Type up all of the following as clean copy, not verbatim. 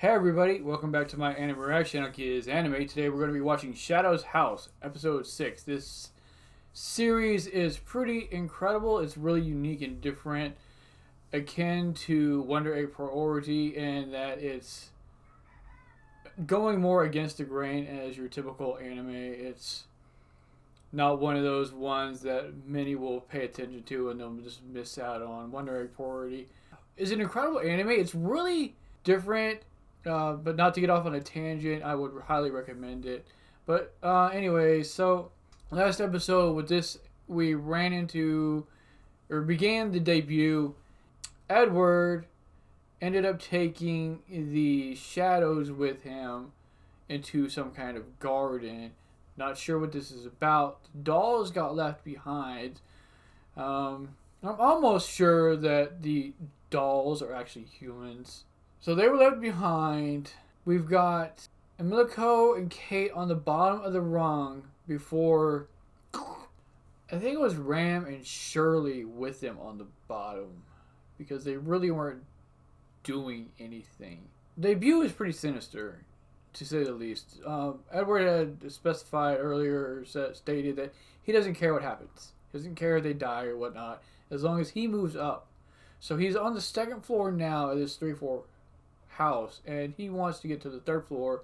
Hey everybody, welcome back to my anime reaction on Kids Anime. Today we're going to be watching Shadow's House, episode 6. This series is pretty incredible. It's really unique and different, akin to Wonder Egg Priority, in that it's going more against the grain as your typical anime. It's not one of those ones that many will pay attention to and they'll just miss out on. Wonder Egg Priority is an incredible anime. It's really different. But not to get off on a tangent, I would highly recommend it. But anyway, so last episode with this, we ran into, or began the debut. Edward ended up taking the shadows with him into some kind of garden. Not sure what this is about. The dolls got left behind. I'm almost sure that the dolls are actually humans. So they were left behind. We've got Emilico and Kate on the bottom of the rung before, I think it was Ram and Shirley with them on the bottom because they really weren't doing anything. The debut is pretty sinister, to say the least. Edward had specified earlier, stated that he doesn't care what happens. He doesn't care if they die or whatnot, as long as he moves up. So he's on the second floor now of this 3-4 house, and he wants to get to the third floor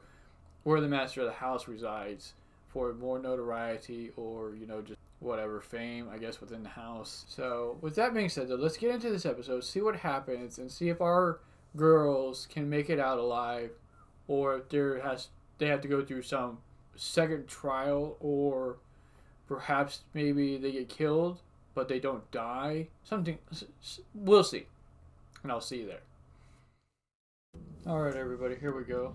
where the master of the house resides for more notoriety or, just whatever, fame, I guess, within the house. So with that being said, though, let's get into this episode, see what happens, and see if our girls can make it out alive, or if they have to go through some second trial, or perhaps maybe they get killed but they don't die. Something, we'll see, and I'll see you there. Alright everybody, here we go.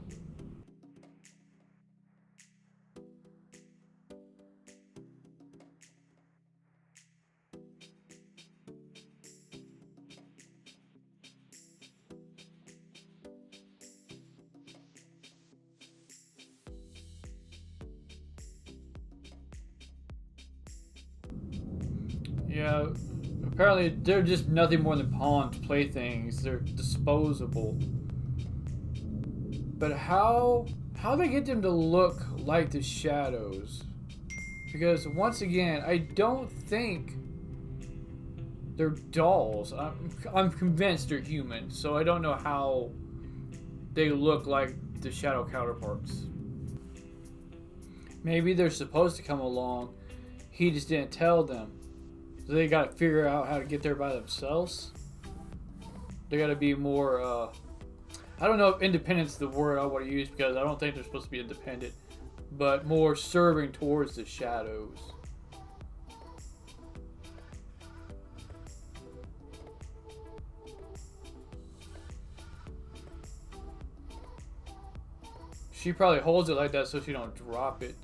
Yeah, apparently they're just nothing more than pawns, playthings. They're disposable. But how they get them to look like the shadows? Because once again, I don't think they're dolls. I'm convinced they're humans, so I don't know how they look like the shadow counterparts. Maybe they're supposed to come along. He just didn't tell them. So they gotta figure out how to get there by themselves. They gotta be more, I don't know if independent's the word I want to use because I don't think they're supposed to be independent, but more serving towards the shadows. She probably holds it like that so she don't drop it.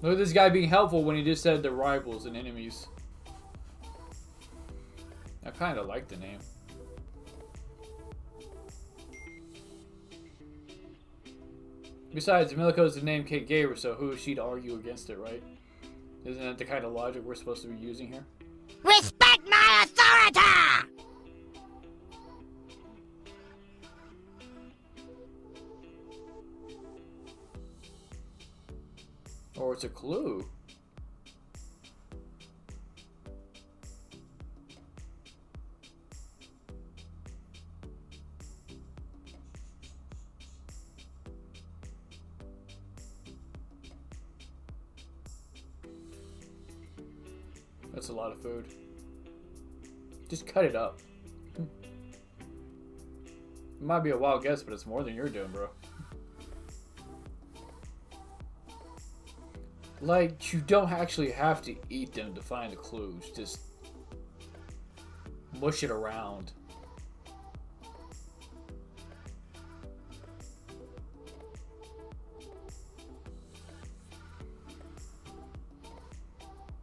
Look at this guy being helpful when he just said the rivals and enemies. I kind of like the name. Besides, Emilico is the name Kate gave her, so who is she to argue against it, right? Isn't that the kind of logic we're supposed to be using here? Respect my authority! Or it's a clue. That's a lot of food. Just cut it up. It might be a wild guess, but it's more than you're doing, bro. Like, you don't actually have to eat them to find the clues. Just mush it around.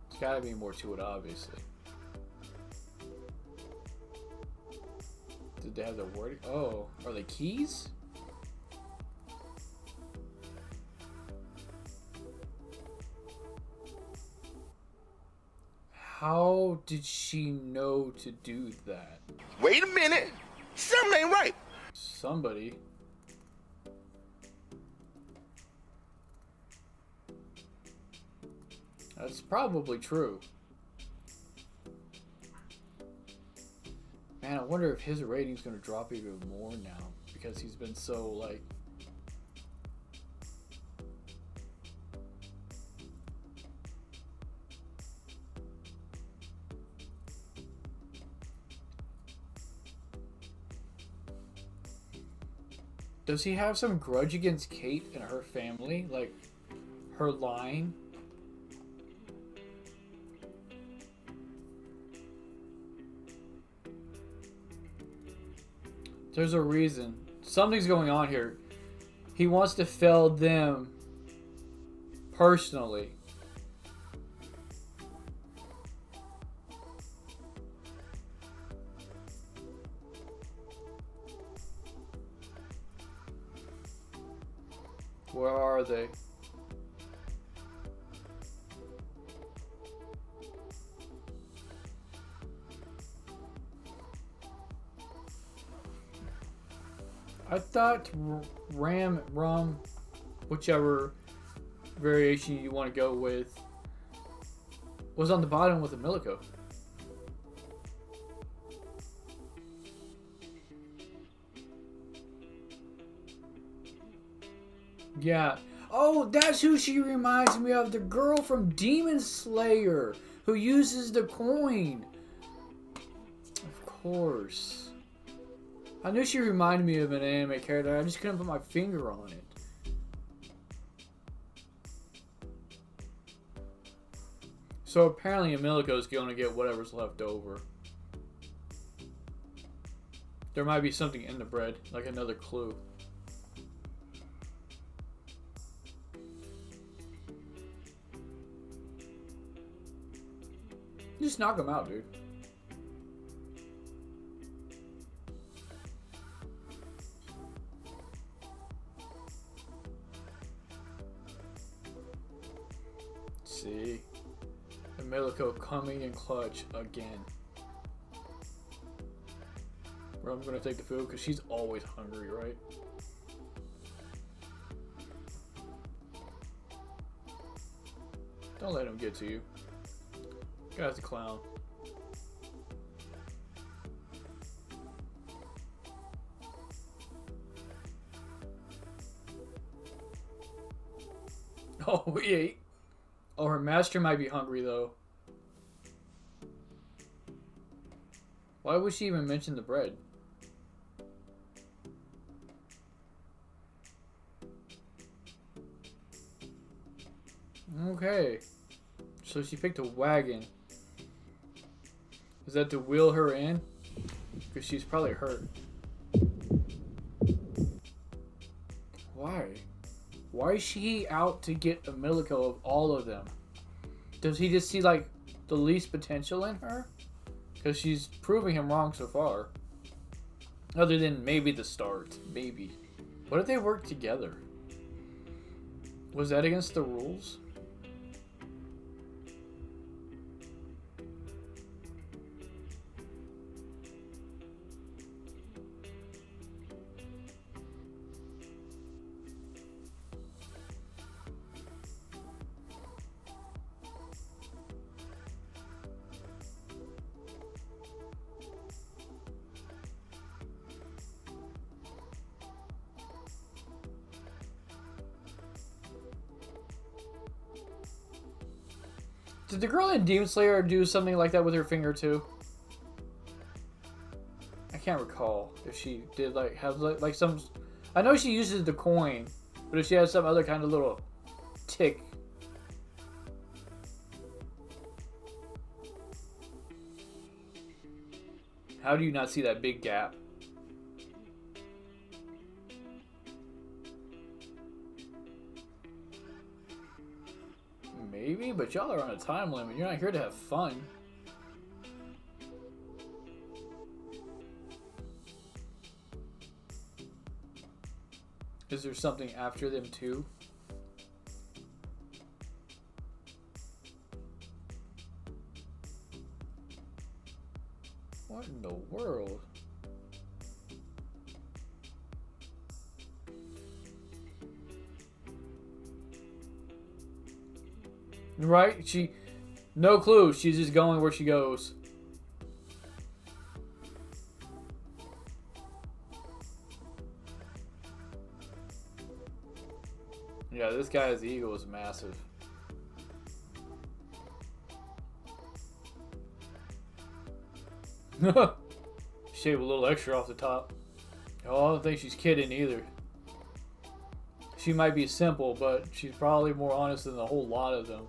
There's gotta be more to it, obviously. Did they have the word? Oh, are they keys? How did she know to do that? Wait a minute. Something ain't right. Somebody. That's probably true. Man, I wonder if his rating's gonna drop even more now because he's been so like. Does he have some grudge against Kate and her family? Like, her line? There's a reason. Something's going on here. He wants to fail them personally. Where are they? I thought rum, whichever variation you want to go with, was on the bottom with Emilico. Yeah. Oh, that's who she reminds me of. The girl from Demon Slayer who uses the coin. Of course. I knew she reminded me of an anime character. I just couldn't put my finger on it. So apparently Emilico's going to get whatever's left over. There might be something in the bread, like another clue. Just knock him out, dude. See, Emilico coming in clutch again. Well, I'm gonna take the food because she's always hungry, right? Don't let him get to you. Guy's a clown. Oh, we ate. Oh, her master might be hungry, though. Why would she even mention the bread? Okay. So she picked a wagon. Is that to wheel her in? Because she's probably hurt. Why? Why is she out to get Emilico of all of them? Does he just see, like, the least potential in her? Because she's proving him wrong so far. Other than maybe the start. Maybe. What if they work together? Was that against the rules? Did the girl in Demon Slayer do something like that with her finger too? I can't recall if she did like have like some. I know she uses the coin, but if she has some other kind of little tick. How do you not see that big gap? Maybe, but y'all are on a time limit. You're not here to have fun. Is there something after them too? What in the world? Right? No clue. She's just going where she goes. Yeah, this guy's ego is massive. Shave a little extra off the top. Oh, I don't think she's kidding either. She might be simple, but she's probably more honest than a whole lot of them.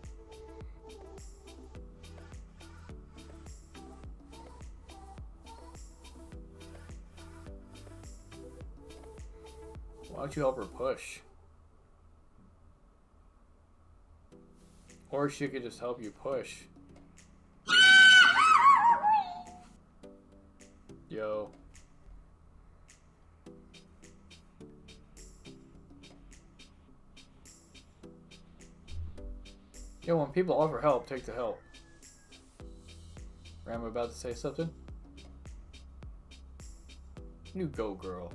Why don't you help her push? Or she could just help you push. Yo. Yeah, when people offer help, take the help. Ram about to say something? You go, girl.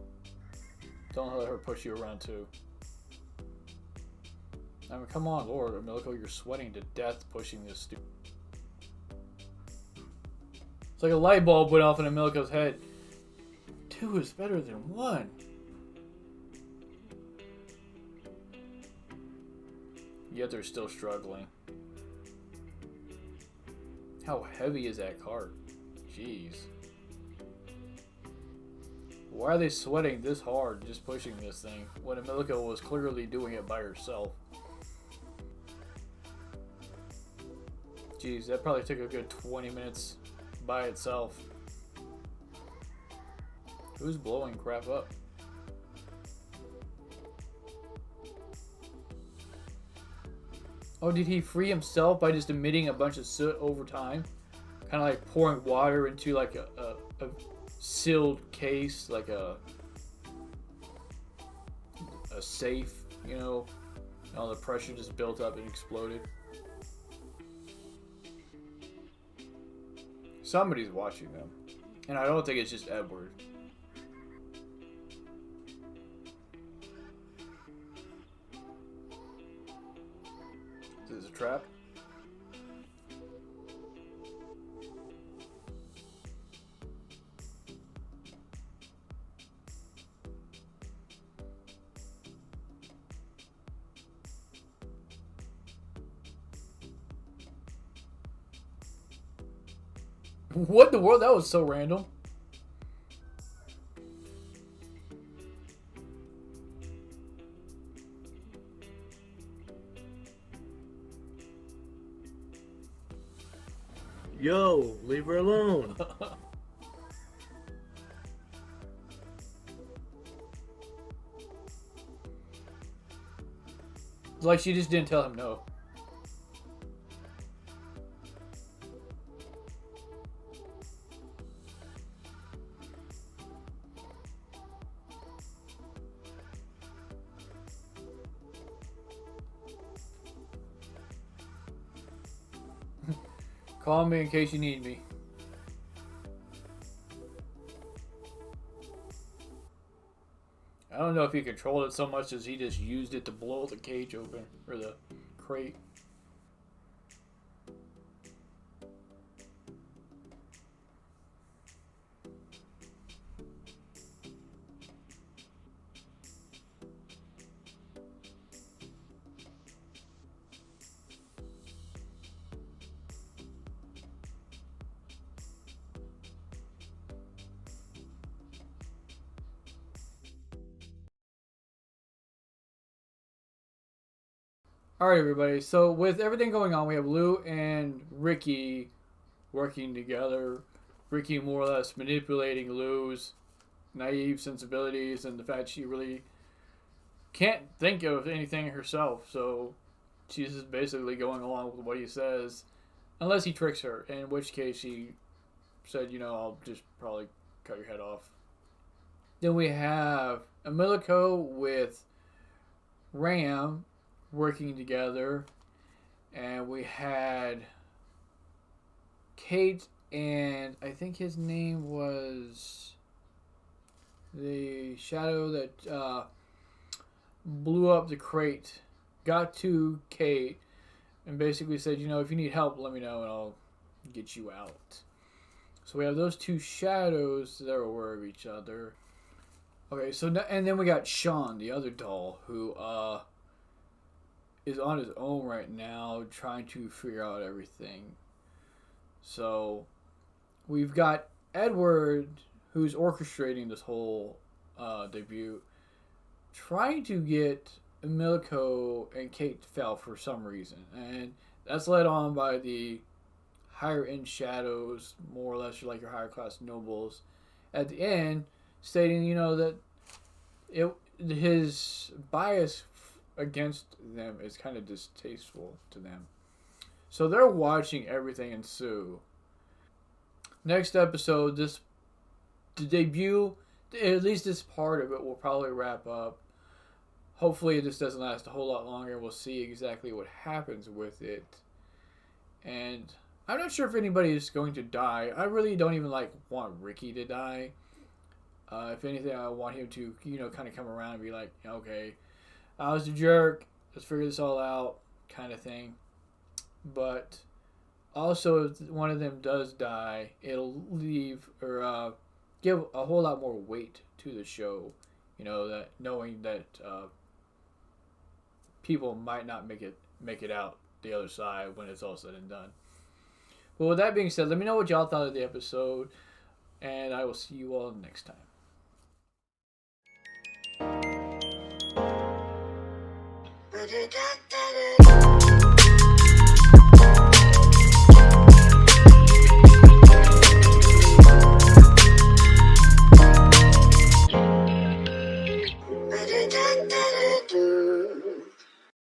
Don't let her push you around too. I mean, come on, Lord, Emilico, you're sweating to death pushing this stupid. It's like a light bulb went off in Emilico's head. 2 is better than 1. Yet they're still struggling. How heavy is that cart? Jeez. Why are they sweating this hard just pushing this thing when Emilico was clearly doing it by herself? Jeez, that probably took a good 20 minutes by itself. Who's blowing crap up? Oh, did he free himself by just emitting a bunch of soot over time? Kind of like pouring water into like a sealed case, like a safe, you know? All the pressure just built up and exploded. Somebody's watching them. And I don't think it's just Edward. Is this a trap? What in the world? That was so random. Yo, leave her alone. It's like she just didn't tell him no. Call me in case you need me. I don't know if he controlled it so much as he just used it to blow the cage open, or the crate. Alright, everybody. So, with everything going on, we have Lou and Ricky working together. Ricky more or less manipulating Lou's naive sensibilities and the fact she really can't think of anything herself. So, she's just basically going along with what he says. Unless he tricks her, in which case she said, I'll just probably cut your head off. Then we have Emilico with Ram working together, and we had Kate and I think his name was the shadow that blew up the crate, got to Kate, and basically said, if you need help, let me know and I'll get you out. So we have those two shadows that are aware of each other. Okay, and then we got Sean, the other doll, who is on his own right now, trying to figure out everything. So we've got Edward, who's orchestrating this whole debut, trying to get Emilico and Kate to fail for some reason, and that's led on by the higher end shadows, more or less like your higher class nobles, at the end, stating that his bias against them is kind of distasteful to them. So they're watching everything ensue. Next episode, the debut, at least this part of it, will probably wrap up. Hopefully this doesn't last a whole lot longer. We'll see exactly what happens with it. And I'm not sure if anybody is going to die. I really don't even want Ricky to die. If anything, I want him to, kind of come around and be like, okay, I was a jerk. Let's figure this all out, kind of thing. But also, if one of them does die, it'll leave or give a whole lot more weight to the show. That knowing that people might not make it out the other side when it's all said and done. But with that being said, let me know what y'all thought of the episode, and I will see you all next time. Da da da da da.